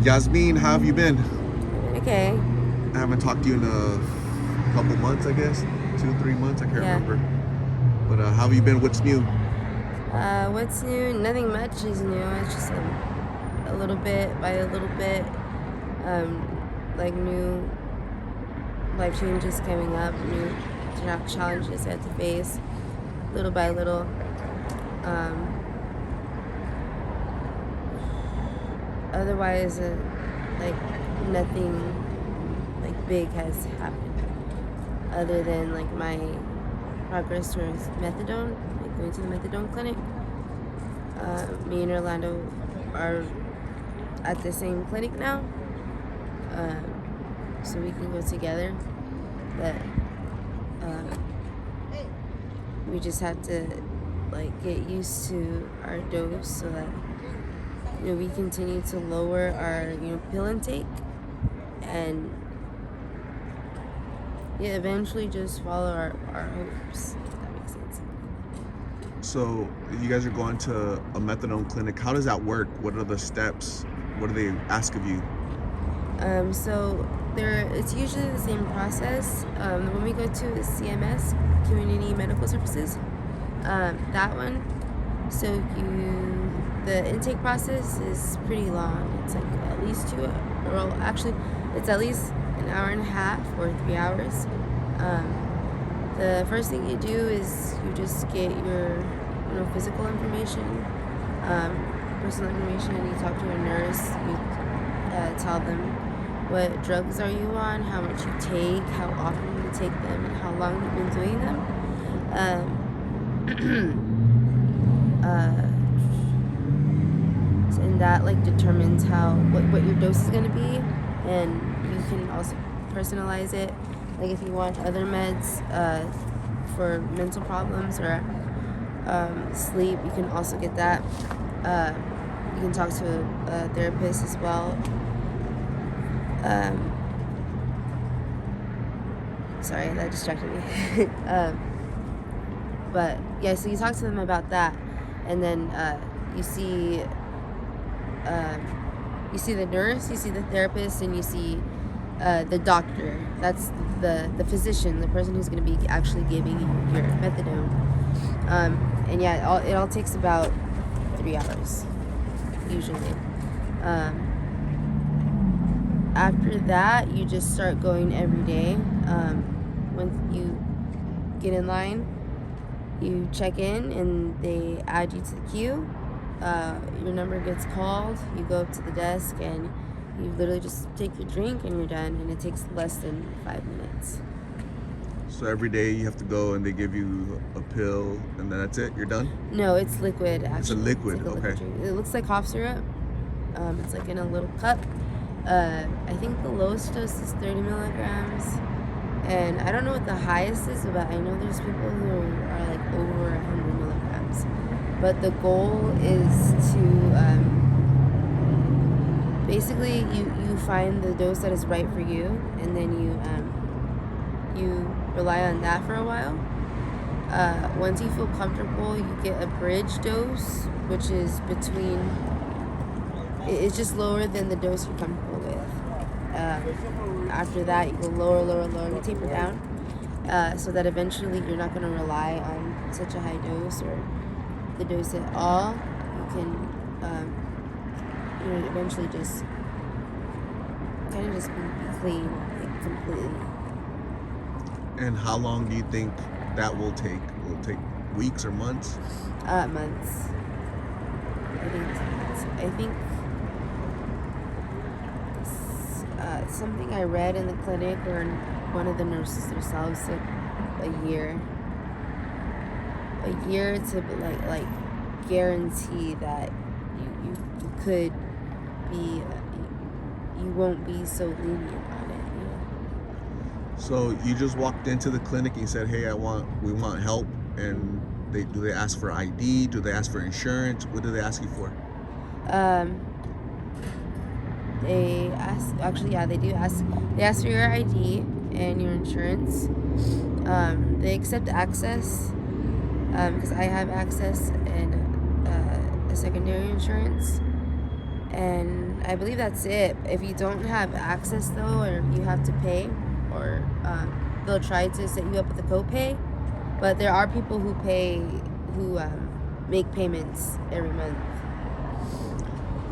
Yasmine, how have you been? Okay. I haven't talked to you in a couple months, I guess. 2, 3 months, I can't Yeah. remember. But how have you been? What's new? What's new? Nothing much is new. It's just a little bit by a little bit. Like new life changes coming up, new challenges I have to face, little by little. Otherwise, like nothing like big has happened, other than like my progress towards methadone, like going to the methadone clinic. Me and Orlando are at the same clinic now, so we can go together. But we just have to like get used to our dose so that we continue to lower our pill intake and eventually just follow our hopes, if that makes sense. So you guys are going to a methadone clinic. How does that work? What are the steps? What do they ask of you? So it's usually the same process. When we go to CMS, Community Medical Services, that one. So the intake process is pretty long. It's like at least it's at least an hour and a half or 3 hours. The first thing you do is you just get your physical information, personal information, and you talk to a nurse. You tell them what drugs are you on, how much you take, how often you take them, and how long you've been doing them. And that like determines what your dose is going to be, and you can also personalize it. Like if you want other meds for mental problems or sleep, you can also get that. You can talk to a therapist as well. Sorry, that distracted me. But yeah, so you talk to them about that, and then you see the nurse, you see the therapist, and you see the doctor. That's the physician, the person who's going to be actually giving you your methadone. And yeah, it all takes about 3 hours usually. After that, you just start going every day. When you get in line, you check in and they add you to the queue. Your number gets called, you go up to the desk, and you literally just take your drink and you're done, and it takes less than 5 minutes. So every day you have to go and they give you a pill and then that's it? You're done? No, it's liquid, actually. It's a liquid, like okay. Liquid. It looks like cough syrup. It's like in a little cup. I think the lowest dose is 30 milligrams. And I don't know what the highest is, but I know there's people who are like over 100 milligrams. But the goal is to basically you find the dose that is right for you, and then you rely on that for a while. Once you feel comfortable, you get a bridge dose, which is it's just lower than the dose you're comfortable with. After that, you go lower, you taper down, so that eventually you're not going to rely on such a high dose or the dose at all. You can eventually just kind of just be clean, like, completely. And how long do you think that will take? Will it take weeks or months? Months. I think it's months. I think something I read in the clinic or one of the nurses themselves said a year to like guarantee that you could be you won't be so lenient on it. So you just walked into the clinic and you said, "Hey, we want help," and do they ask for ID? Do they ask for insurance? What do they ask you for? They ask, actually, yeah, they do ask. They ask for your ID and your insurance. They accept access, because I have access and a secondary insurance. And I believe that's it. If you don't have access though, or you have to pay, or they'll try to set you up with a copay. But there are people who pay, who make payments every month.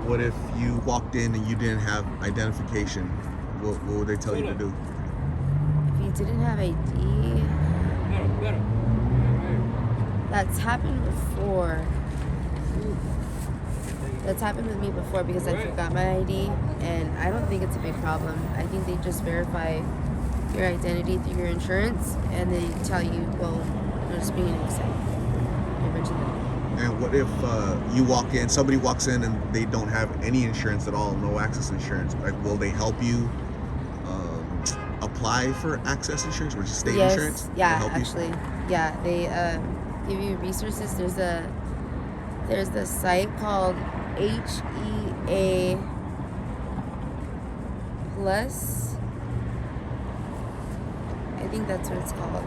What if you walked in and you didn't have identification? What would they tell you to do? If you didn't have ID, that's happened before. That's happened with me before because I forgot my ID, and I don't think it's a big problem. I think they just verify your identity through your insurance, and they tell you, well, you're just being an excited. And what if you walk in, somebody walks in and they don't have any insurance at all, no access insurance? Like, will they help you apply for access insurance, which is state insurance? Yeah, actually. Yeah, they give you resources. There's the site called HEA Plus. I think that's what it's called.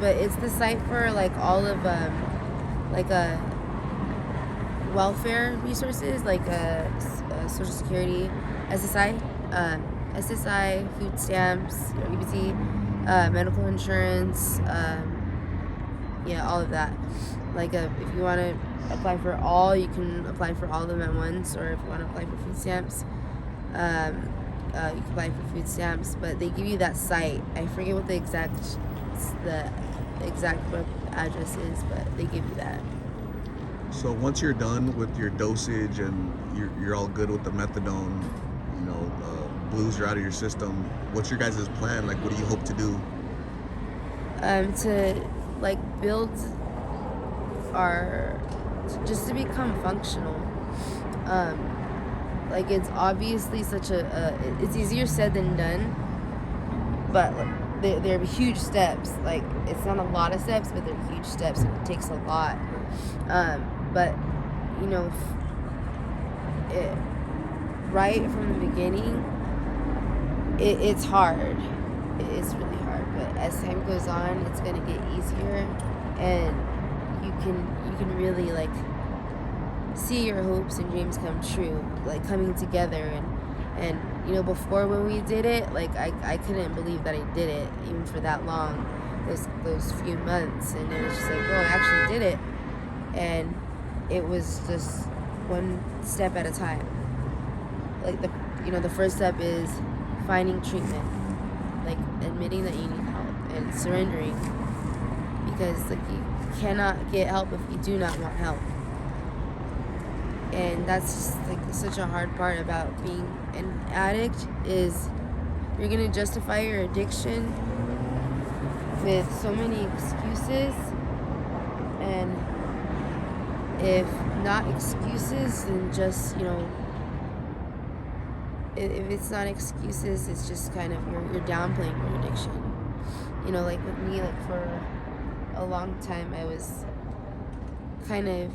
But it's the site for like all of like welfare resources, like Social Security, SSI, food stamps, EBT, medical insurance, all of that. Like if you want to apply for all, you can apply for all of them at once, or if you want to apply for food stamps, you can apply for food stamps. But they give you that site. I forget what the exact web address is, but they give you that. So once you're done with your dosage and you're all good with the methadone, blues are out of your system, what's your guys' plan? Like, what do you hope to do? To like build just to become functional. Like, it's obviously it's easier said than done, but they're huge steps. Like, it's not a lot of steps, but they're huge steps, and it takes a lot. But right from the beginning, it's hard. It's really hard, but as time goes on, it's gonna get easier, and you can really like see your hopes and dreams come true, like coming together. And before, when we did it, like I couldn't believe that I did it even for that long, those few months, and it was just like, oh, I actually did it. And it was just one step at a time. Like the first step is finding treatment, like admitting that you need help and surrendering, because like you cannot get help if you do not want help. And that's just like such a hard part about being an addict, is you're gonna justify your addiction with so many excuses, and if not excuses, then just if it's not excuses, it's just kind of you're downplaying your addiction. Like with me, like for a long time, I was kind of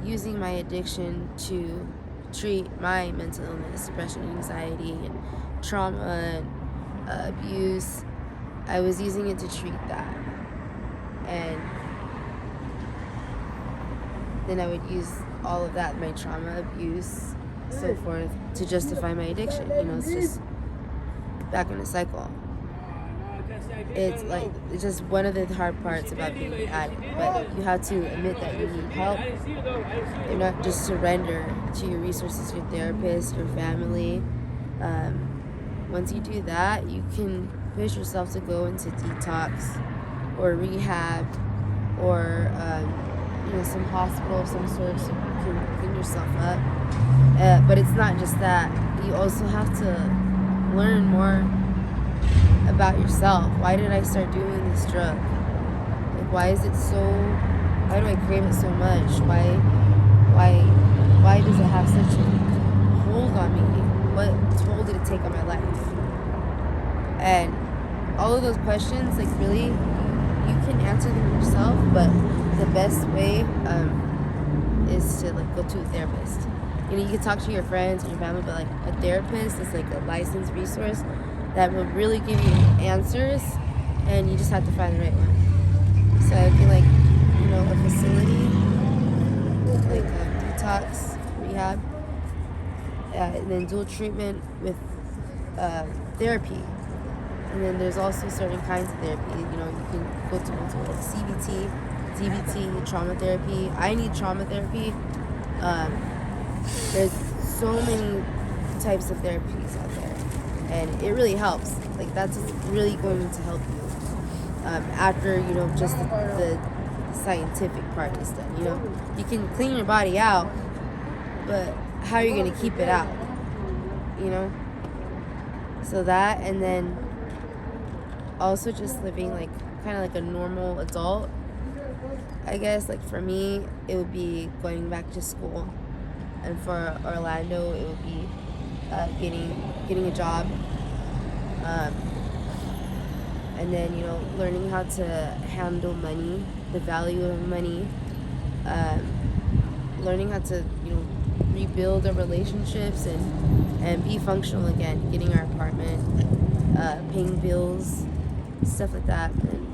using my addiction to treat my mental illness, depression, anxiety, and trauma, and abuse. I was using it to treat that, and then I would use all of that, my trauma, abuse, so forth, to justify my addiction. It's just back in a cycle. It's just one of the hard parts about being an addict, but you have to admit that you need help, and not just surrender to your resources, your therapist, your family. Once you do that, you can push yourself to go into detox or rehab, or some hospital of some sort, so you can clean yourself up. But it's not just that. You also have to learn more about yourself. Why did I start doing this drug? Like, why do I crave it so much? Why does it have such a hold on me? What toll did it take on my life? And all of those questions, like, really, you can answer them yourself, but the best way is to like go to a therapist. You can talk to your friends and your family, but like a therapist is like a licensed resource that will really give you answers, and you just have to find the right one. So I feel like a facility, like detox, rehab, and then dual treatment with therapy. And then there's also certain kinds of therapy. You can go to like CBT, DBT, trauma therapy. I need trauma therapy. There's so many types of therapies out there, and it really helps. Like, that's really going to help you after just the scientific part is done. You can clean your body out, but how are you going to keep it out? So that, and then also just living like kind of like a normal adult. I guess, like, for me, it would be going back to school, and for Orlando, it would be getting a job, and then learning how to handle money, the value of money, learning how to rebuild our relationships and be functional again, getting our apartment, paying bills, stuff like that. And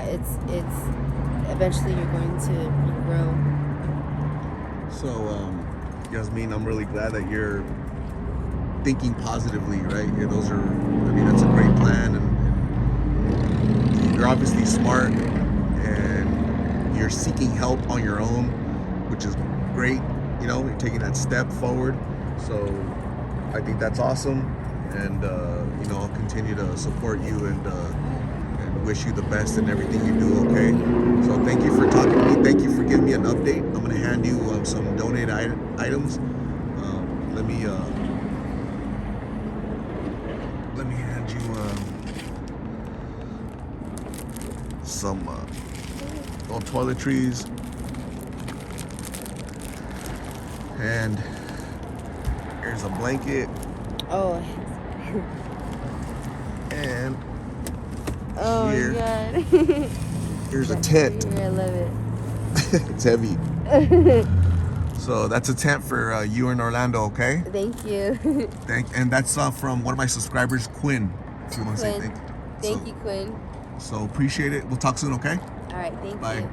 it's eventually you're going to grow. So, Yasmine, I'm really glad that you're thinking positively, right? That's a great plan, and you're obviously smart, and you're seeking help on your own, which is great. You're taking that step forward. So I think that's awesome, and I'll continue to support you and wish you the best in everything you do. Okay, so thank you for talking to me. Thank you for giving me an update. I'm gonna hand you some donated items. Let me hand you some toiletries, and here's a blanket. Oh. And oh here, my god. here's a tent. I love it. It's heavy. So that's a tent for you in Orlando, okay? Thank you. And that's from one of my subscribers, Quinn. If you want to say Thank you, Quinn. So appreciate it. We'll talk soon, okay? All right, thank Bye. you.